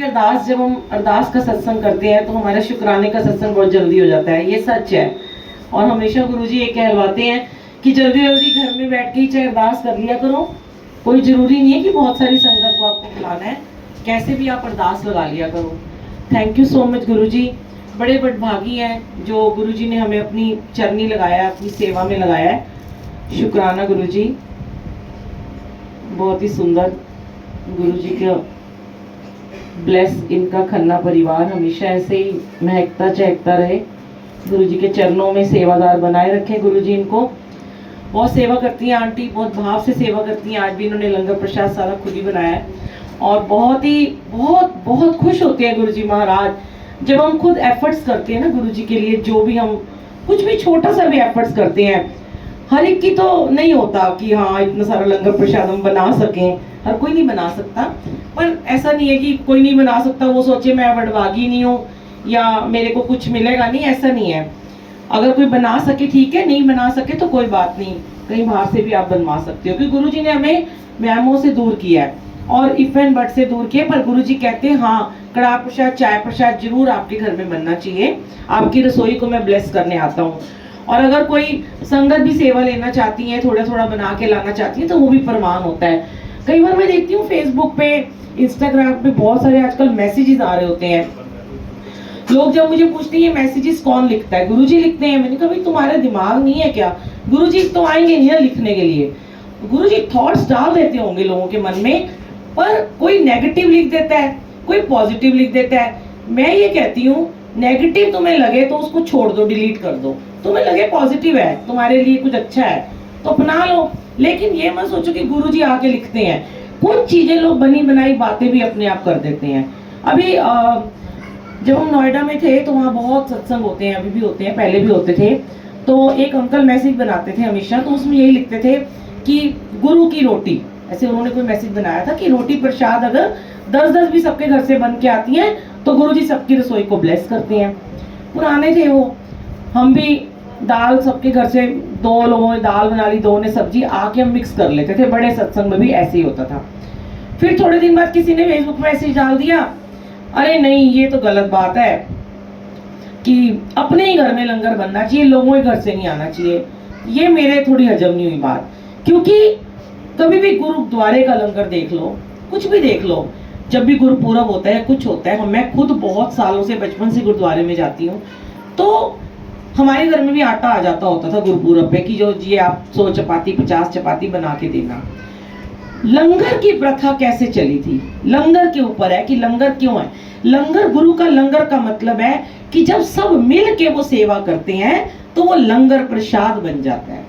अरदास, जब हम अरदास का सत्संग करते हैं तो हमारा शुक्राने का सत्संग बहुत जल्दी हो जाता है, ये सच है। और हमेशा गुरुजी ये कहलवाते हैं कि जल्दी जल्दी घर में बैठ के ही चाहे अरदास कर लिया करो, कोई जरूरी नहीं है कि बहुत सारी संगत को आपको बुलाना है, कैसे भी आप अरदास लगा लिया करो। थैंक यू सो मच गुरुजी, बड़े बड़भागी हैं जो गुरुजी ने हमें अपनी चरनी लगाया, अपनी सेवा में लगाया है। शुक्राना गुरुजी, बहुत ही सुंदर। गुरुजी का ब्लेस इनका खन्ना परिवार हमेशा ऐसे ही महकता चहकता रहे। गुरुजी के चरणों में सेवादार बनाए रखें गुरुजी इनको। बहुत सेवा करती हैं आंटी, बहुत भाव से सेवा करती हैं। आज भी इन्होंने लंगर प्रसाद सारा खुद ही बनाया है और बहुत खुश होते हैं गुरुजी महाराज जब हम खुद एफर्ट्स करते हैं ना गुरुजी के लिए। जो भी हम कुछ भी छोटा सा भी एफर्ट्स करते हैं, हर एक की तो नहीं होता कि हाँ इतना सारा लंगर प्रसाद हम बना सकें, हर कोई नहीं बना सकता। पर ऐसा नहीं है कि कोई नहीं बना सकता वो सोचे मैं बड़भागी नहीं हूँ या मेरे को कुछ मिलेगा नहीं, ऐसा नहीं है। अगर कोई बना सके ठीक है, नहीं बना सके तो कोई बात नहीं, कहीं बाहर से भी आप बनवा सकते हो, क्योंकि गुरुजी ने हमें व्यामों से दूर किया है और इफ एंड बट से दूर किया। पर गुरुजी कहते हैं हाँ कड़ाह प्रसाद चाय प्रसाद जरूर आपके घर में बनना चाहिए, आपकी रसोई को मैं ब्लेस करने आता हूँ। और अगर कोई संगत भी सेवा लेना चाहती है, थोड़ा थोड़ा बना के लाना चाहती है तो वो भी परवान होता है। कई बार मैं देखती हूँ फेसबुक पे, इंस्टाग्राम पे बहुत सारे आजकल मैसेजेस आ रहे होते हैं। लोग जब मुझे पूछते हैं ये मैसेजेस कौन लिखता है, गुरुजी लिखते हैं। मैंने कहा भाई तुम्हारा दिमाग नहीं है क्या? गुरुजी तो आएंगे नहीं ना लिखने के लिए, गुरुजी थॉट्स डाल देते होंगे लोगों के मन में, पर कोई नेगेटिव लिख देता है, कोई पॉजिटिव लिख देता है। मैं ये कहती हूँ नेगेटिव तुम्हें लगे तो उसको छोड़ दो, डिलीट कर दो। तुम्हें लगे पॉजिटिव है, तुम्हारे लिए कुछ अच्छा है तो अपना लो, लेकिन ये मत सोचो कि गुरुजी आके लिखते हैं। कुछ चीजें लोग बनी बनाई बातें भी अपने आप कर देते हैं। अभी जब हम नोएडा में थे तो वहाँ बहुत सत्संग होते हैं, अभी भी होते हैं, पहले भी होते थे। तो एक अंकल मैसेज बनाते थे हमेशा, तो उसमें यही लिखते थे कि गुरु की रोटी, ऐसे उन्होंने कोई मैसेज बनाया था कि रोटी प्रसाद अगर 10-10 भी सबके घर से बन के आती हैं तो गुरुजी सबकी रसोई को ब्लेस करते हैं। पुराने थे वो, हम भी दाल सबके घर से 2 लोगों ने दाल बना ली, 2 ने सब्जी, आके हम मिक्स कर लेते थे। बड़े सत्संग में भी ऐसे ही होता था। फिर थोड़े दिन बाद किसी ने फेसबुक में मैसेज डाल दिया, अरे नहीं ये तो गलत बात है कि अपने ही घर में लंगर बनना चाहिए, लोगों के घर से नहीं आना चाहिए। ये मेरे थोड़ी हजम नहीं हुई बात, क्योंकि कभी भी गुरुद्वारे का लंगर देख लो, कुछ भी देख लो, जब भी गुरुपुरब होता है, कुछ होता है, मैं खुद बहुत सालों से बचपन से गुरुद्वारे में जाती हूँ, तो हमारे घर में भी आटा आ जाता होता था गुरुपुरब पे कि जो जी आप 100 चपाती 50 चपाती बना के देना। लंगर की प्रथा कैसे चली थी, लंगर के ऊपर है कि लंगर क्यों है। लंगर, गुरु का लंगर का मतलब है कि जब सब मिल के वो सेवा करते हैं तो वो लंगर प्रसाद बन जाता है।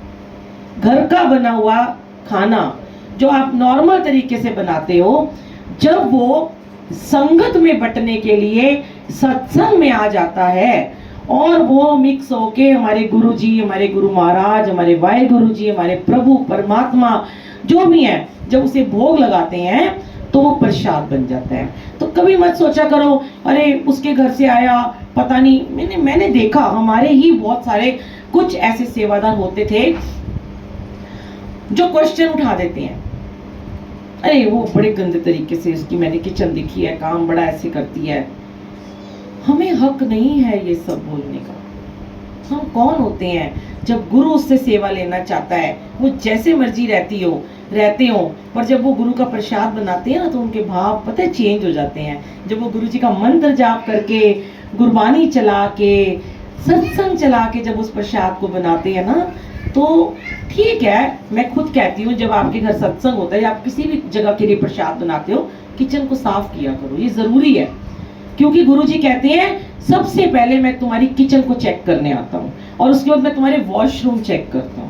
घर का बना हुआ खाना जो आप नॉर्मल तरीके से बनाते हो, जब वो संगत में बंटने के लिए सत्संग में आ जाता है और वो मिक्स होके हमारे गुरु जी, हमारे गुरु महाराज, हमारे वाहिगुरु जी, हमारे प्रभु परमात्मा जो भी है, जब उसे भोग लगाते हैं तो वो प्रसाद बन जाता है। तो कभी मत सोचा करो अरे उसके घर से आया पता नहीं। मैंने देखा हमारे ही बहुत सारे कुछ ऐसे सेवादार होते थे जो क्वेश्चन उठा देते हैं, अरे वो बड़े गंदे तरीके से उसकी मैंने किचन देखी है, काम बड़ा ऐसे करती है। हमें हक नहीं है ये सब बोलने का। हम कौन होते हैं जब गुरु उससे सेवा लेना चाहता है, वो जैसे मर्जी रहते हो, पर जब वो गुरु का प्रसाद बनाते हैं ना तो उनके भाव पता है चेंज हो जाते हैं। जब वो गुरु जी का मंत्र जाप करके, गुरबानी चला के, सत्संग चला के जब उस प्रसाद को बनाते हैं ना, तो ठीक है, मैं खुद कहती हूँ जब आपके घर सत्संग होता है या आप किसी भी जगह के लिए प्रसाद बनाते हो, किचन को साफ किया करो, ये जरूरी है। क्योंकि गुरुजी कहते हैं सबसे पहले मैं तुम्हारी किचन को चेक करने आता हूँ और उसके बाद मैं तुम्हारे वॉशरूम चेक करता हूँ।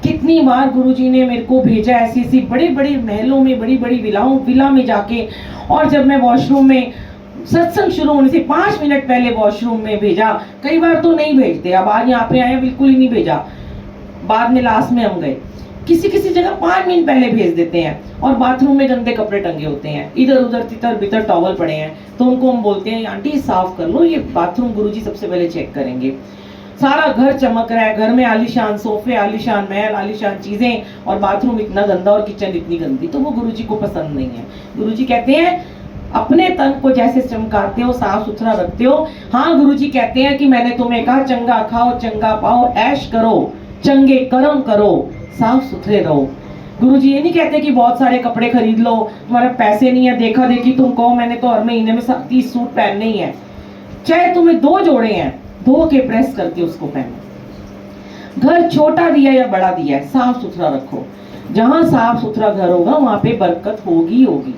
कितनी बार गुरुजी ने मेरे को भेजा ऐसी बड़े बड़े महलों में, बड़ी बड़ी विला में जाके, और जब मैं वॉशरूम में सत्संग शुरू होने से 5 मिनट पहले वॉशरूम में भेजा। कई बार तो नहीं भेजते, अब आज यहाँ पे आए बिल्कुल ही नहीं भेजा, बाद में लास्ट में हम गए। किसी किसी जगह 5 मिनट पहले भेज देते हैं और बाथरूम में गंदे कपड़े टंगे होते हैं, इधर उधर तितर बितर टॉवल पड़े हैं, तो उनको हम बोलते हैं आंटी साफ कर लो, ये बाथरूम गुरुजी सबसे पहले चेक करेंगे। सारा घर चमक रहा है, घर में आलीशान सोफे, आलीशान महल, आलीशान चीजें, और बाथरूम इतना गंदा और किचन इतनी गंदी, तो वो गुरुजी को पसंद नहीं है। गुरुजी कहते हैं अपने तन को जैसे चमकाते हो, साफ सुथरा रखते हो। हाँ, गुरुजी कहते हैं कि मैंने तुम्हें कहा चंगा खाओ, चंगा पाओ, ऐश करो, चंगे कर्म करो, साफ सुथरे रहो। गुरुजी ये नहीं कहते कि बहुत सारे कपड़े खरीद लो, तुम्हारे पैसे नहीं है, देखा देखी तुम कहो मैंने तो हर महीने में 30 सूट पहनने ही है। चाहे तुम्हें 2 जोड़े हैं, धो के प्रेस करके उसको पहनो। घर छोटा दिया या बड़ा दिया है, साफ सुथरा रखो। जहां साफ सुथरा घर होगा वहां पे बरकत होगी होगी,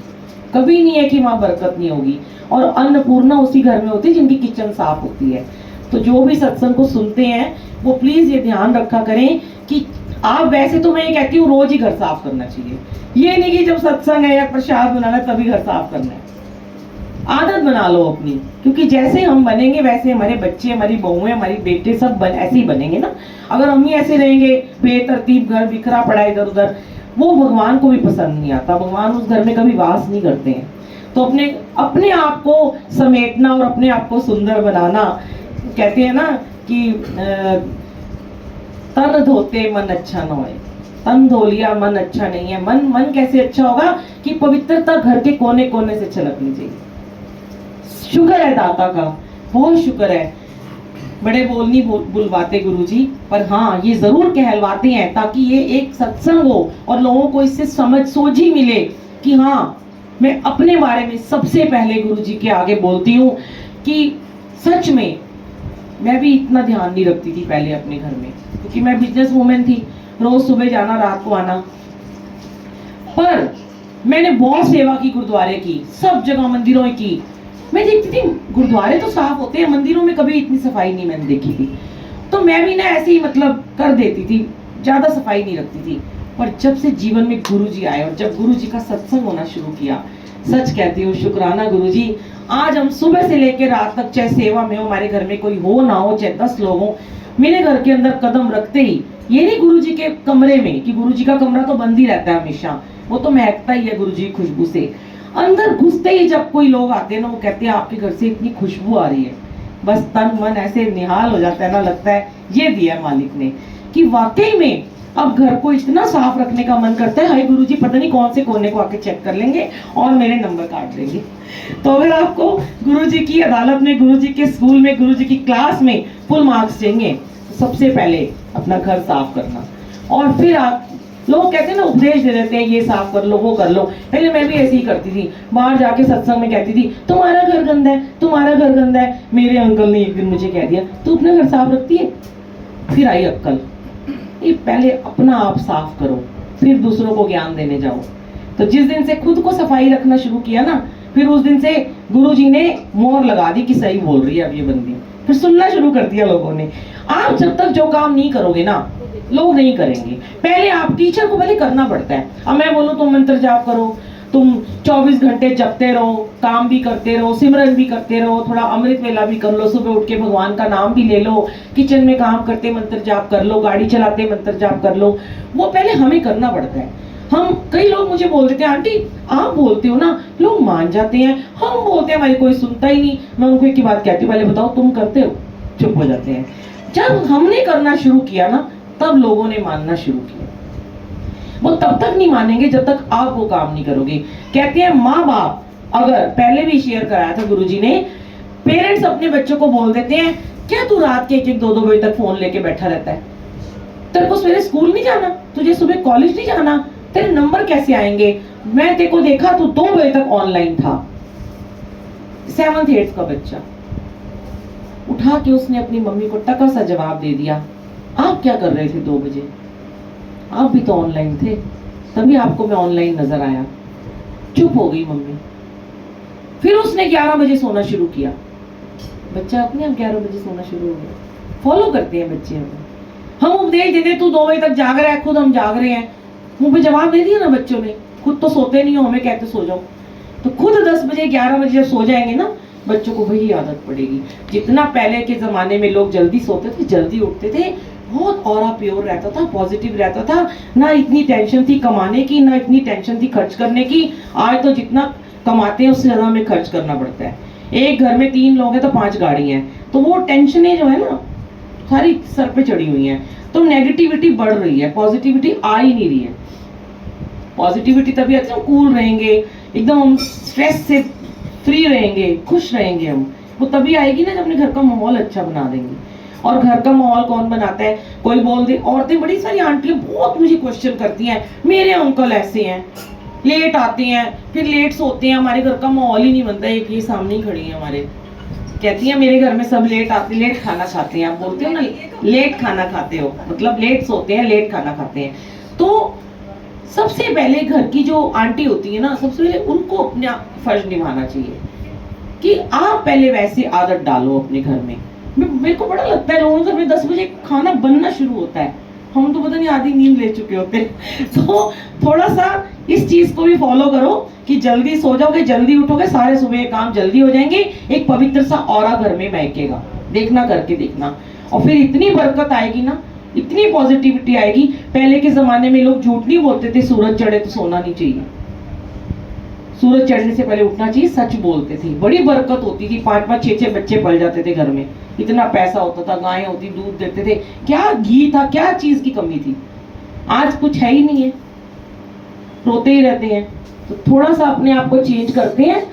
कभी नहीं है कि वहां बरकत नहीं होगी। और अन्नपूर्णा उसी घर में होती है जिनकी किचन साफ होती है। तो जो भी सत्संग को सुनते हैं वो प्लीज ये ध्यान रखा करें कि आप, वैसे तो मैं ये कहती हूँ रोज ही घर साफ करना चाहिए, ये नहीं कि जब सत्संग है या प्रसाद बनाना तभी घर साफ करना है। आदत बना लो अपनी, क्योंकि जैसे हम बनेंगे वैसे हमारे बच्चे, हमारी बहुएं, हमारी बेटे सब ऐसे ही बनेंगे ना। अगर हम ही ऐसे रहेंगे बेतरतीब, घर बिखरा पड़ा इधर उधर, वो भगवान को भी पसंद नहीं आता। भगवान उस घर में कभी वास नहीं करते हैं। तो अपने आप को समेटना और अपने आप को सुंदर बनाना, कहते हैं ना कि तन धोते मन अच्छा न होए। तन धो लिया मन अच्छा नहीं है। मन कैसे अच्छा होगा कि पवित्रता घर के कोने कोने से छलकनी चाहिए। शुक्र है दाता का, बहुत शुक्र है। बड़े बोल नहीं बुलवाते गुरुजी, पर हाँ ये जरूर कहलवाते हैं ताकि ये एक सत्संग हो और लोगों को इससे सोझी मिले कि हाँ मैं अपने बारे में सबसे पहले गुरुजी के आगे बोलती हूँ कि सच में मैं भी इतना ध्यान नहीं रखती थी पहले अपने घर में, क्योंकि मैं बिजनेस वूमेन थी, रोज सुबह जाना रात को आना। पर मैंने बहुत सेवा की, गुरुद्वारे की, सब जगह मंदिरों की। मैं देखती थी गुरुद्वारे तो साफ होते हैं, मंदिरों में कभी इतनी सफाई नहीं मैंने देखी थी। तो मैं भी ना ऐसे ही मतलब कर देती थी, ज्यादा सफाई नहीं रखती थी। पर जब से जीवन में गुरुजी आए और जब गुरुजी का सत्संग होना शुरू किया, सच कहती हूँ शुक्राना गुरुजी। आज हम सुबह से लेकर रात तक, चाहे सेवा में हो, हमारे घर में कोई हो ना हो, चाहे 10 लोग हो, मेरे घर के अंदर कदम रखते ही, ये नहीं गुरुजी के कमरे में, कि गुरुजी का कमरा तो बंद ही रहता है हमेशा, वो तो महकता ही है गुरुजी की खुशबू से। अंदर घुसते ही जब कोई लोग आते हैं ना, वो कहते हैं आपके घर से इतनी खुशबू आ रही है, बस तन मन ऐसे निहाल हो जाता है ना, लगता है ये दिया है मालिक ने, कि वाकई में अब घर को इतना साफ रखने का मन करता है, हाय गुरुजी पता नहीं कौन से कोने को आके चेक कर लेंगे और मेरे नंबर काट देंगे। तो अगर आपको गुरुजी की अदालत में, गुरुजी के स्कूल में, गुरुजी की क्लास में फुल मार्क्स चाहिए, तो सबसे पहले अपना घर साफ करना। और फिर आप, लोग कहते हैं ना, उपदेश दे देते हैं ये साफ कर लो, वो कर लो। पहले मैं भी ऐसे ही करती थी, बाहर जाके सत्संग में कहती थी तुम्हारा घर गंदा है, तुम्हारा घर गंदा है। मेरे अंकल ने एक दिन मुझे कह दिया तू अपना घर साफ रखती है। फिर आई अक्कल, ये पहले अपना आप साफ करो, फिर दूसरों को ज्ञान देने जाओ। तो जिस दिन से खुद को सफाई रखना शुरू किया ना, फिर उस दिन से गुरुजी ने मोहर लगा दी कि सही बोल रही है अब ये बंदी। फिर सुनना शुरू कर दिया लोगों ने। आप जब तक जो काम नहीं करोगे ना, लोग नहीं करेंगे। पहले आप टीचर को पहले करना पड़ता है। अब मैं बोलूं तुम मंत्र जाप करो, तुम 24 घंटे जपते रहो, काम भी करते रहो, सिमरन भी करते रहो, थोड़ा अमृत वेला भी कर लो, सुबह उठ के भगवान का नाम भी ले लो, किचन में काम करते मंत्र जाप कर लो, गाड़ी चलाते मंत्र जाप कर लो। वो पहले हमें करना पड़ता है। हम, कई लोग मुझे बोल देते हैं आंटी आप बोलते हो ना, लोग मान जाते हैं, हम बोलते हैं हमारी कोई सुनता ही नहीं। मैं उनको एक ही बात कहती हूँ, पहले बताओ तुम करते हो? चुप हो जाते हैं। जब हमने करना शुरू किया ना, तब लोगों ने मानना शुरू किया। वो तब तक नहीं मानेंगे जब तक आप वो काम नहीं करोगे। कहते हैं माँ बाप, अगर पहले भी शेयर कराया था गुरुजी ने, पेरेंट्स अपने बच्चों को बोल देते हैं क्या तू रात के 1-1, 2-2 बजे तक फोन लेके बैठा रहता है? तेरे को सवेरे स्कूल नहीं जाना, तुझे सुबह कॉलेज नहीं जाना, तेरे नंबर कैसे आएंगे? मैं तेरे को देखा तू 2 बजे तक ऑनलाइन था। 7th 8th का बच्चा उठा के उसने अपनी मम्मी को टका सा जवाब दे दिया, आप क्या कर रहे थे 2 बजे? आप भी तो ऑनलाइन थे, तभी आपको मैं ऑनलाइन नजर आया। चुप हो गई मम्मी। फिर उसने 11 बजे सोना शुरू किया। बच्चा अपने आप 11 बजे सोना शुरू हो गया। फॉलो करते हैं बच्चे हमें। हम उपदेश देते तू 2 बजे तक जाग रहा है, खुद हम जाग रहे हैं। मुंह पे जवाब दे दिया ना बच्चों ने, खुद तो सोते नहीं हो, हमें कहते सो जाओ। तो खुद 10 बजे 11 बजे जब सो जाएंगे ना, बच्चों को वही आदत पड़ेगी। जितना पहले के जमाने में लोग जल्दी सोते थे, जल्दी उठते थे, बहुत ऑरा प्योर रहता था, पॉजिटिव रहता था, ना इतनी टेंशन थी कमाने की, ना इतनी टेंशन थी खर्च करने की। आज तो जितना कमाते हैं उससे ज्यादा हमें खर्च करना पड़ता है। एक घर में 3 लोग हैं तो 5 गाड़ी हैं, तो वो टेंशनें जो है ना सारी सर पे चढ़ी हुई हैं। तो नेगेटिविटी बढ़ रही है, पॉजिटिविटी आ ही नहीं रही है। पॉजिटिविटी तभी आती है, कूल रहेंगे, एकदम हम स्ट्रेस से फ्री रहेंगे, खुश रहेंगे हम। वो तभी आएगी ना जब अपने घर का माहौल अच्छा बना देंगे। और घर का माहौल कौन बनाता है? कोई बोल दे, औरतें बड़ी सारी आंटियां बहुत मुझे क्वेश्चन करती हैं, मेरे अंकल ऐसे हैं, लेट आते हैं, फिर लेट सोते हैं, हमारे घर का माहौल ही नहीं बनता। एक ये सामने ही खड़ी है हमारे, कहती है मेरे घर में सब लेट आते, लेट खाना खाते हैं। आप बोलते हो ना लेट खाना खाते हो, मतलब लेट सोते हैं, लेट खाना खाते हैं। तो सबसे पहले घर की जो आंटी होती है ना, सबसे पहले उनको अपना फर्ज निभाना चाहिए कि आप पहले वैसे आदत डालो अपने घर में। मेरे को बड़ा लगता है लोगों के घर में 10 बजे खाना बनना शुरू होता है, हम तो पता नहीं आधी नींद ले चुके होते हैं। तो थोड़ा सा इस चीज को भी फॉलो करो कि जल्दी सो जाओगे, जल्दी उठोगे, सारे सुबह के काम जल्दी हो जाएंगे, एक पवित्र सा ऑरा घर में महकेगा। देखना, करके देखना, और फिर इतनी बरकत आएगी ना, इतनी पॉजिटिविटी आएगी। पहले के जमाने में लोग झूठ नहीं बोलते थे, सूरज चढ़े तो सोना नहीं चाहिए, सूरज चढ़ने से पहले उठना चाहिए, सच बोलते थे, बड़ी बरकत होती थी। 5-5, 6-6 बच्चे पल जाते थे घर में, इतना पैसा होता था, गायें होती, दूध देते थे, क्या घी था, क्या चीज की कमी थी। आज कुछ है ही नहीं है, रोते ही रहते हैं। तो थोड़ा सा अपने आप को चेंज करते हैं।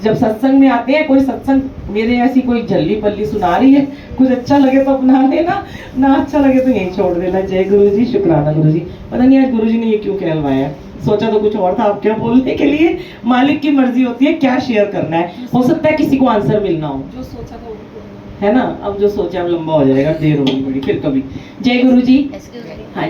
जब सत्संग में आते हैं, कोई सत्संग मेरे ऐसी कोई जल्ली पल्ली सुना रही है, कुछ अच्छा लगे तो अपना लेना, ना अच्छा लगे तो यहीं छोड़ देना। जय गुरु जी, शुक्राना गुरु जी। पता नहीं आज गुरु जी ने ये क्यों कहलवाया है, सोचा तो कुछ और था आप क्या बोलने के लिए। मालिक की मर्जी होती है क्या शेयर करना है, हो सकता है किसी को आंसर मिलना हो, जो सोचा था है ना। अब जो सोचा अब लंबा हो जाएगा, देर होगी बड़ी फिर कभी। जय गुरु जी। वो हाँ